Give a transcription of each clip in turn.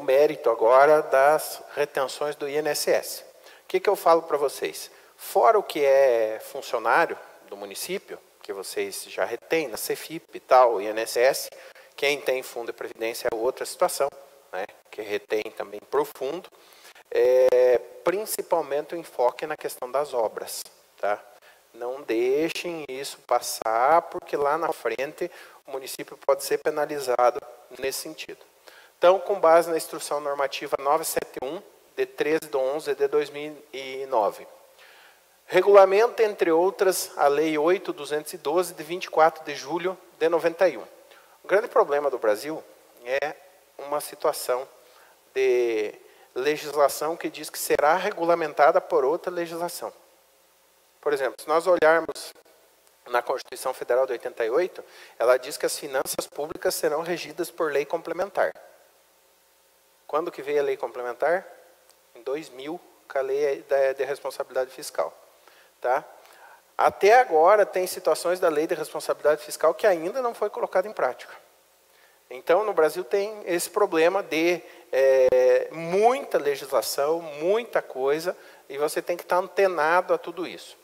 mérito agora das retenções do INSS. O que eu falo para vocês? Fora o que é funcionário do município, que vocês já retêm na Cefip e tal, INSS, quem tem fundo de previdência é outra situação, né, que retém também para o fundo, principalmente o enfoque na questão das obras. Tá? Não deixem isso passar, porque lá na frente o município pode ser penalizado nesse sentido. Então, com base na Instrução Normativa 971, de 13/11 de 2009, regulamenta, entre outras, a Lei 8.212, de 24 de julho de 91. O grande problema do Brasil é uma situação de legislação que diz que será regulamentada por outra legislação. Por exemplo, se nós olharmos na Constituição Federal de 88, ela diz que as finanças públicas serão regidas por lei complementar. Quando que veio a lei complementar? Em 2000, com a lei de responsabilidade fiscal. Tá? Até agora, tem situações da lei de responsabilidade fiscal que ainda não foi colocada em prática. Então, no Brasil tem esse problema de muita legislação, muita coisa, e você tem que estar antenado a tudo isso.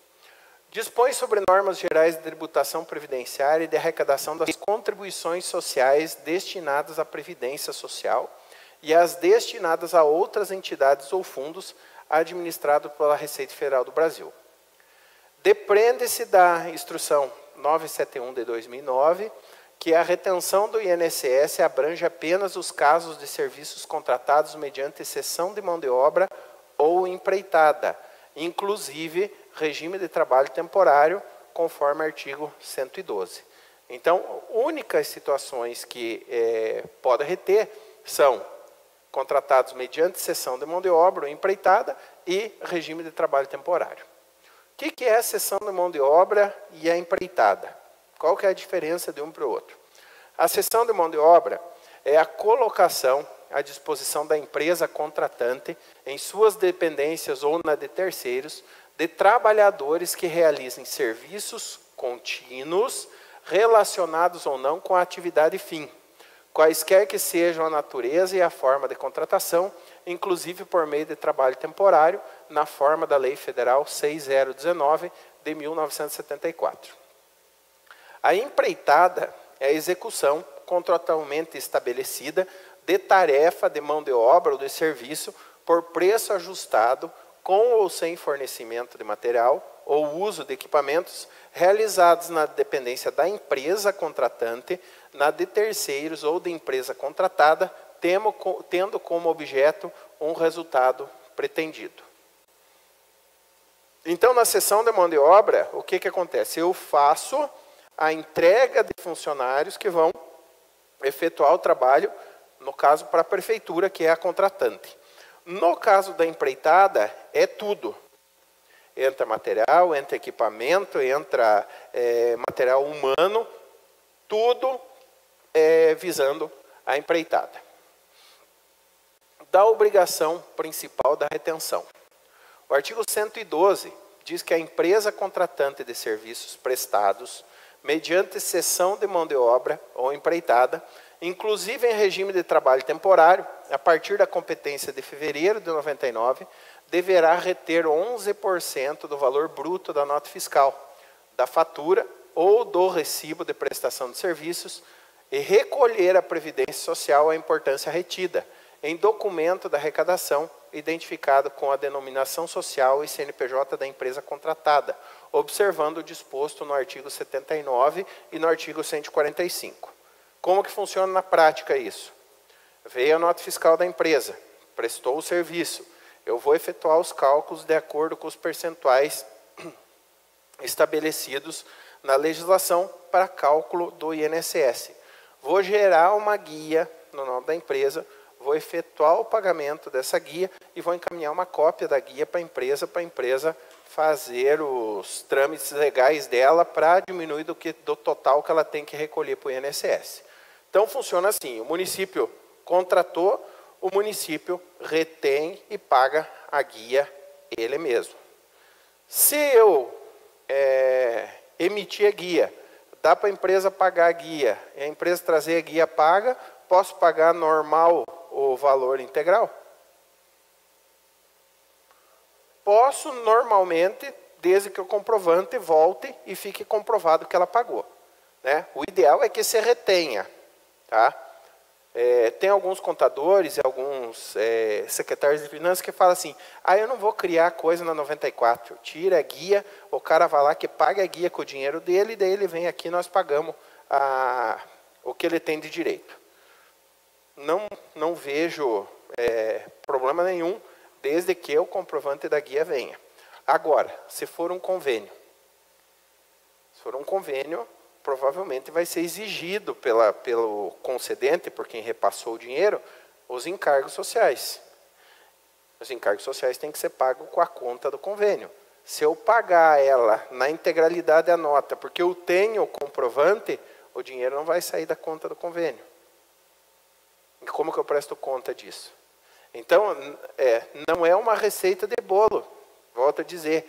Dispõe sobre normas gerais de tributação previdenciária e de arrecadação das contribuições sociais destinadas à Previdência Social e as destinadas a outras entidades ou fundos administrados pela Receita Federal do Brasil. Depreende-se da Instrução 971 de 2009, que a retenção do INSS abrange apenas os casos de serviços contratados mediante cessão de mão de obra ou empreitada, inclusive regime de trabalho temporário, conforme artigo 112. Então, únicas situações que podem reter são contratados mediante cessão de mão de obra ou empreitada e regime de trabalho temporário. O que é a cessão de mão de obra e a empreitada? Qual que é a diferença de um para o outro? A cessão de mão de obra é a colocação à disposição da empresa contratante, em suas dependências ou na de terceiros, de trabalhadores que realizem serviços contínuos, relacionados ou não com a atividade fim, quaisquer que sejam a natureza e a forma de contratação, inclusive por meio de trabalho temporário, na forma da Lei Federal 6019, de 1974. A empreitada é a execução contratualmente estabelecida de tarefa de mão de obra ou de serviço por preço ajustado, com ou sem fornecimento de material ou uso de equipamentos, realizados na dependência da empresa contratante, na de terceiros ou de empresa contratada, tendo como objeto um resultado pretendido. Então, na cessão de mão de obra, o que acontece? Eu faço a entrega de funcionários que vão efetuar o trabalho, no caso, para a prefeitura, que é a contratante. No caso da empreitada, é tudo. Entra material, entra equipamento, entra material humano, tudo visando a empreitada. Da obrigação principal da retenção. O artigo 112 diz que a empresa contratante de serviços prestados, mediante cessão de mão de obra ou empreitada, inclusive em regime de trabalho temporário, a partir da competência de fevereiro de 99, deverá reter 11% do valor bruto da nota fiscal, da fatura ou do recibo de prestação de serviços e recolher à Previdência Social a importância retida em documento da arrecadação identificado com a denominação social e CNPJ da empresa contratada, observando o disposto no artigo 79 e no artigo 145. Como que funciona na prática isso? Veio a nota fiscal da empresa, prestou o serviço, eu vou efetuar os cálculos de acordo com os percentuais estabelecidos na legislação para cálculo do INSS. Vou gerar uma guia no nome da empresa, vou efetuar o pagamento dessa guia e vou encaminhar uma cópia da guia para a empresa fazer os trâmites legais dela para diminuir do total que ela tem que recolher para o INSS. Então, funciona assim, o município contratou, o município retém e paga a guia ele mesmo. Se eu emitir a guia, dá para a empresa pagar a guia, e a empresa trazer a guia paga, posso pagar normal o valor integral? Posso, normalmente, desde que o comprovante volte e fique comprovado que ela pagou, né? O ideal é que se retenha, tá? Tem alguns contadores e alguns secretários de finanças que falam assim, eu não vou criar coisa na 94, tira a guia, o cara vai lá que paga a guia com o dinheiro dele, e daí ele vem aqui e nós pagamos o que ele tem de direito. Não vejo problema nenhum, desde que o comprovante da guia venha. Agora, se for um convênio, provavelmente vai ser exigido pelo concedente, por quem repassou o dinheiro, os encargos sociais. Os encargos sociais têm que ser pagos com a conta do convênio. Se eu pagar ela na integralidade da nota, porque eu tenho o comprovante, o dinheiro não vai sair da conta do convênio. E como que eu presto conta disso? Então, não é uma receita de bolo. Volto a dizer,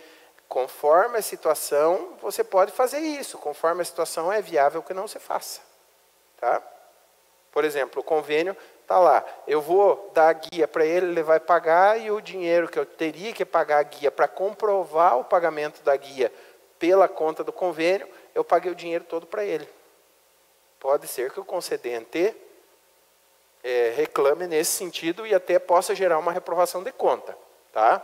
conforme a situação, você pode fazer isso. Conforme a situação, é viável que não se faça. Tá? Por exemplo, o convênio está lá. Eu vou dar a guia para ele, ele vai pagar, e o dinheiro que eu teria que pagar a guia para comprovar o pagamento da guia pela conta do convênio, eu paguei o dinheiro todo para ele. Pode ser que o concedente reclame nesse sentido e até possa gerar uma reprovação de conta. Tá?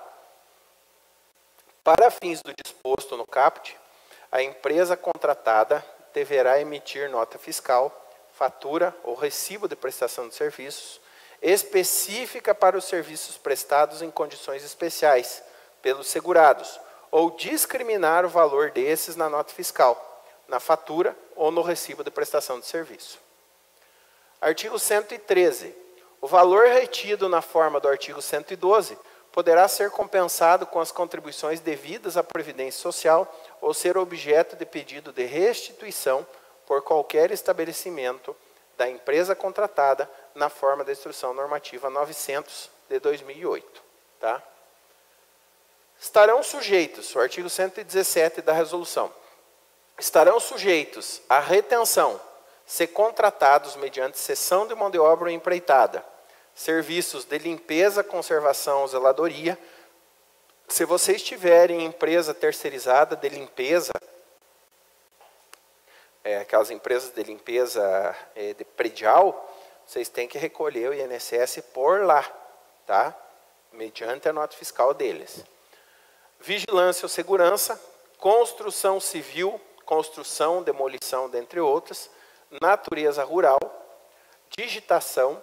Para fins do disposto no caput, a empresa contratada deverá emitir nota fiscal, fatura ou recibo de prestação de serviços específica para os serviços prestados em condições especiais pelos segurados, ou discriminar o valor desses na nota fiscal, na fatura ou no recibo de prestação de serviço. Artigo 113. O valor retido na forma do artigo 112 poderá ser compensado com as contribuições devidas à Previdência Social ou ser objeto de pedido de restituição por qualquer estabelecimento da empresa contratada na forma da Instrução Normativa 900 de 2008. Tá? Estarão sujeitos, o artigo 117 da resolução, estarão sujeitos à retenção, se contratados mediante cessão de mão de obra ou empreitada, serviços de limpeza, conservação ou zeladoria. Se vocês tiverem empresa terceirizada de limpeza, aquelas empresas de limpeza de predial, vocês têm que recolher o INSS por lá, tá? Mediante a nota fiscal deles. Vigilância ou segurança, construção civil, construção, demolição, dentre outras, natureza rural, digitação,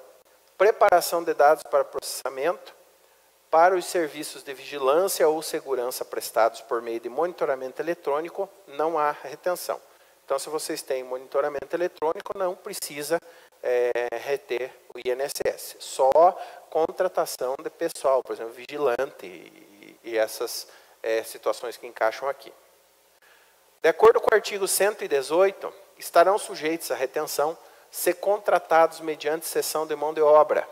preparação de dados para processamento, para os serviços de vigilância ou segurança prestados por meio de monitoramento eletrônico, não há retenção. Então, se vocês têm monitoramento eletrônico, não precisa reter o INSS. Só contratação de pessoal, por exemplo, vigilante e essas situações que encaixam aqui. De acordo com o artigo 118, estarão sujeitos à retenção se contratados mediante cessão de mão de obra,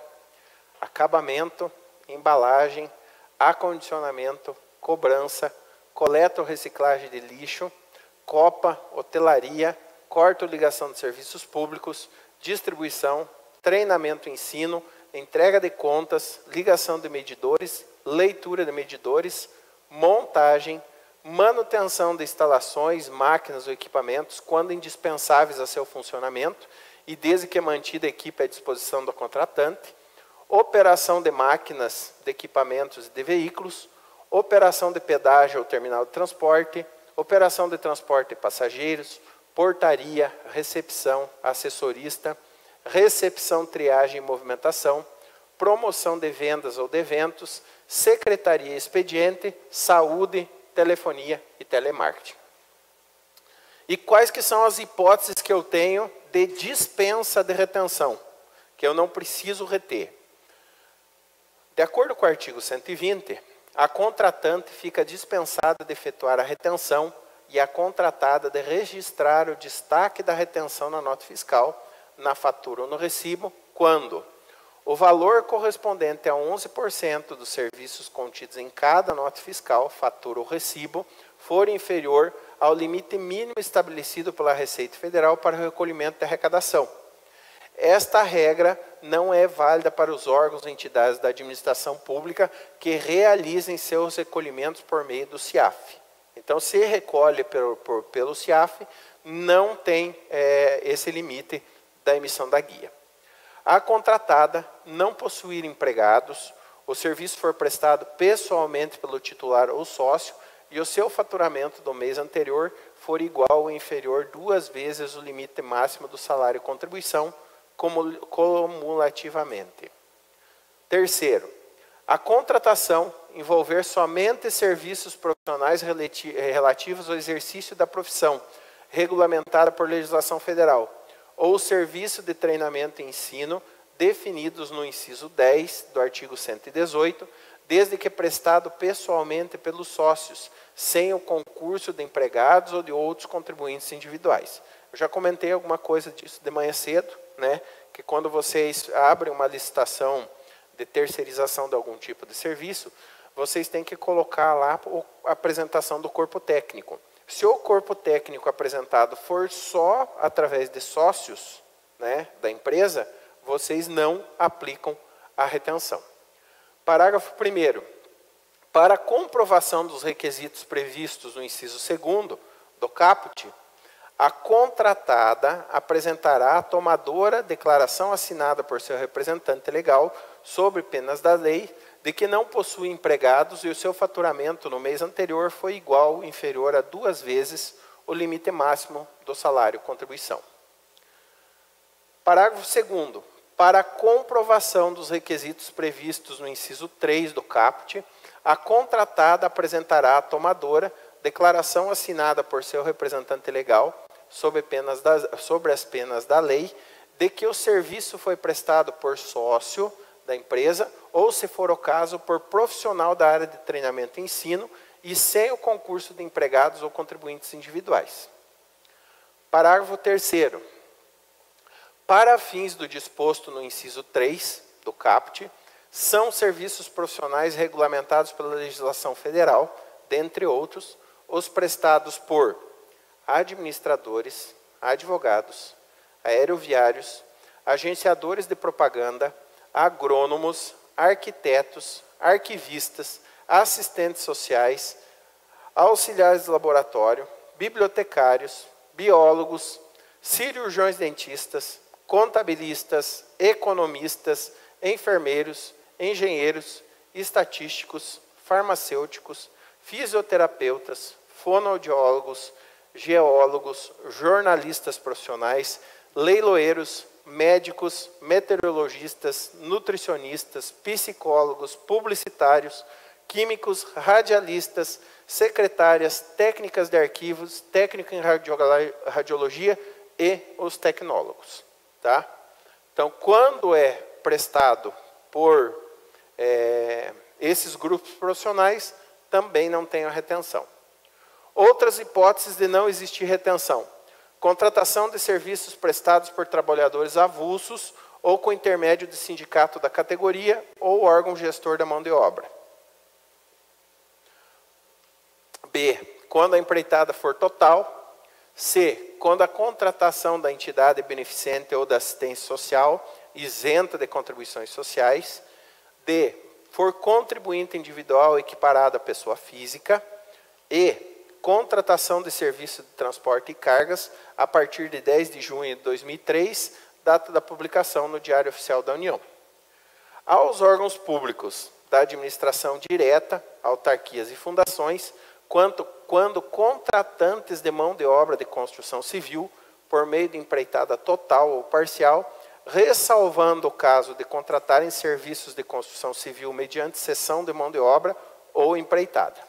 acabamento, embalagem, acondicionamento, cobrança, coleta ou reciclagem de lixo, copa, hotelaria, corte ou ligação de serviços públicos, distribuição, treinamento e ensino, entrega de contas, ligação de medidores, leitura de medidores, montagem, manutenção de instalações, máquinas ou equipamentos, quando indispensáveis a seu funcionamento, e desde que mantida a equipe à disposição do contratante, operação de máquinas, de equipamentos e de veículos, operação de pedágio ou terminal de transporte, operação de transporte de passageiros, portaria, recepção, assessorista, recepção, triagem e movimentação, promoção de vendas ou de eventos, secretaria e expediente, saúde, telefonia e telemarketing. E quais que são as hipóteses que eu tenho de dispensa de retenção, que eu não preciso reter? De acordo com o artigo 120, a contratante fica dispensada de efetuar a retenção e a contratada de registrar o destaque da retenção na nota fiscal, na fatura ou no recibo, quando o valor correspondente a 11% dos serviços contidos em cada nota fiscal, fatura ou recibo, for inferior ao limite mínimo estabelecido pela Receita Federal para o recolhimento da arrecadação. Esta regra não é válida para os órgãos e entidades da administração pública que realizem seus recolhimentos por meio do CIAF. Então, se recolhe pelo CIAF, não tem esse limite da emissão da guia. A contratada não possuir empregados, o serviço for prestado pessoalmente pelo titular ou sócio e o seu faturamento do mês anterior for igual ou inferior 2 vezes o limite máximo do salário contribuição, cumulativamente. Terceiro, a contratação envolver somente serviços profissionais relativos ao exercício da profissão, regulamentada por legislação federal, ou serviço de treinamento e ensino, definidos no inciso 10 do artigo 118, desde que prestado pessoalmente pelos sócios, sem o concurso de empregados ou de outros contribuintes individuais. Eu já comentei alguma coisa disso de manhã cedo, né? Que quando vocês abrem uma licitação de terceirização de algum tipo de serviço, vocês têm que colocar lá a apresentação do corpo técnico. Se o corpo técnico apresentado for só através de sócios, né, da empresa, vocês não aplicam a retenção. Parágrafo 1º. Para a comprovação dos requisitos previstos no inciso 2º do caput, a contratada apresentará à tomadora declaração assinada por seu representante legal sobre penas da lei de que não possui empregados e o seu faturamento no mês anterior foi igual ou inferior a 2 vezes o limite máximo do salário contribuição. Parágrafo 2º. Para a comprovação dos requisitos previstos no inciso 3 do caput, a contratada apresentará à tomadora declaração assinada por seu representante legal sobre as penas da lei de que o serviço foi prestado por sócio da empresa ou, se for o caso, por profissional da área de treinamento e ensino e sem o concurso de empregados ou contribuintes individuais. Parágrafo 3º. Para fins do disposto no inciso 3 do caput, são serviços profissionais regulamentados pela legislação federal, dentre outros, os prestados por administradores, advogados, aeroviários, agenciadores de propaganda, agrônomos, arquitetos, arquivistas, assistentes sociais, auxiliares de laboratório, bibliotecários, biólogos, cirurgiões dentistas, contabilistas, economistas, enfermeiros, engenheiros, estatísticos, farmacêuticos, fisioterapeutas, fonoaudiólogos, geólogos, jornalistas profissionais, leiloeiros, médicos, meteorologistas, nutricionistas, psicólogos, publicitários, químicos, radialistas, secretárias, técnicas de arquivos, técnico em radiologia e os tecnólogos. Tá? Então, quando é prestado por esses grupos profissionais, também não tem a retenção. Outras hipóteses de não existir retenção: contratação de serviços prestados por trabalhadores avulsos ou com intermédio de sindicato da categoria ou órgão gestor da mão de obra. B. Quando a empreitada for total. C. Quando a contratação da entidade beneficente ou da assistência social isenta de contribuições sociais. D. For contribuinte individual equiparado à pessoa física. E. Contratação de serviço de transporte e cargas a partir de 10 de junho de 2003, data da publicação no Diário Oficial da União. Aos órgãos públicos da administração direta, autarquias e fundações, quando contratantes de mão de obra de construção civil, por meio de empreitada total ou parcial, ressalvando o caso de contratarem serviços de construção civil mediante cessão de mão de obra ou empreitada.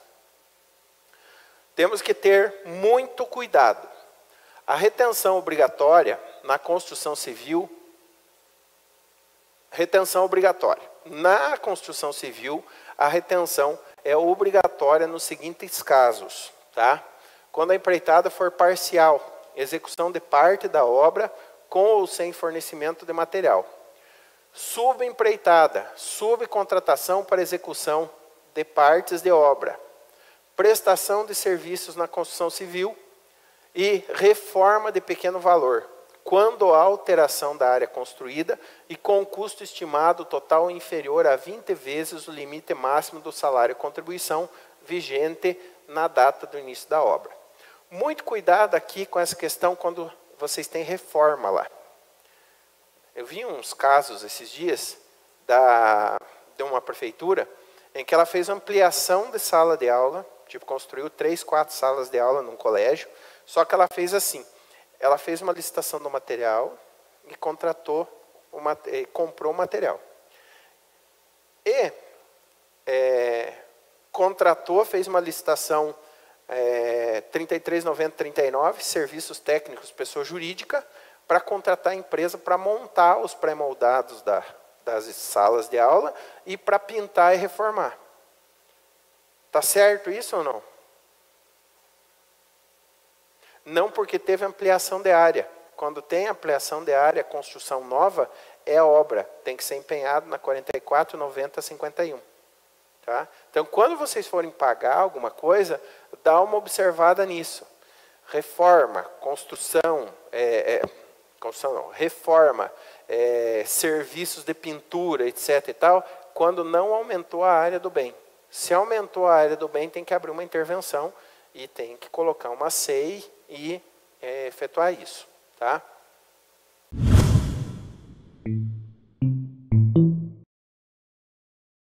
Temos que ter muito cuidado. A retenção obrigatória na construção civil, retenção obrigatória. Na construção civil, a retenção é obrigatória nos seguintes casos. Tá? Quando a empreitada for parcial, execução de parte da obra com ou sem fornecimento de material. Subempreitada, subcontratação para execução de partes de obra. Prestação de serviços na construção civil e reforma de pequeno valor, quando a alteração da área construída e com custo estimado total inferior a 20 vezes o limite máximo do salário contribuição vigente na data do início da obra. Muito cuidado aqui com essa questão quando vocês têm reforma lá. Eu vi uns casos esses dias de uma prefeitura em que ela fez ampliação de sala de aula, tipo construiu 3, 4 salas de aula num colégio, só que ela fez assim, ela fez uma licitação do material e comprou o material. E contratou, fez uma licitação 33.90.39, serviços técnicos, pessoa jurídica, para contratar a empresa para montar os pré-moldados das salas de aula e para pintar e reformar. Tá certo isso ou não? Não, porque teve ampliação de área. Quando tem ampliação de área, construção nova, é obra. Tem que ser empenhado na 44.90.51. Tá? Então, quando vocês forem pagar alguma coisa, dá uma observada nisso. Reforma, reforma, serviços de pintura, etc. e tal, quando não aumentou a área do bem. Se aumentou a área do bem, tem que abrir uma intervenção e tem que colocar uma SEI e efetuar isso. Tá?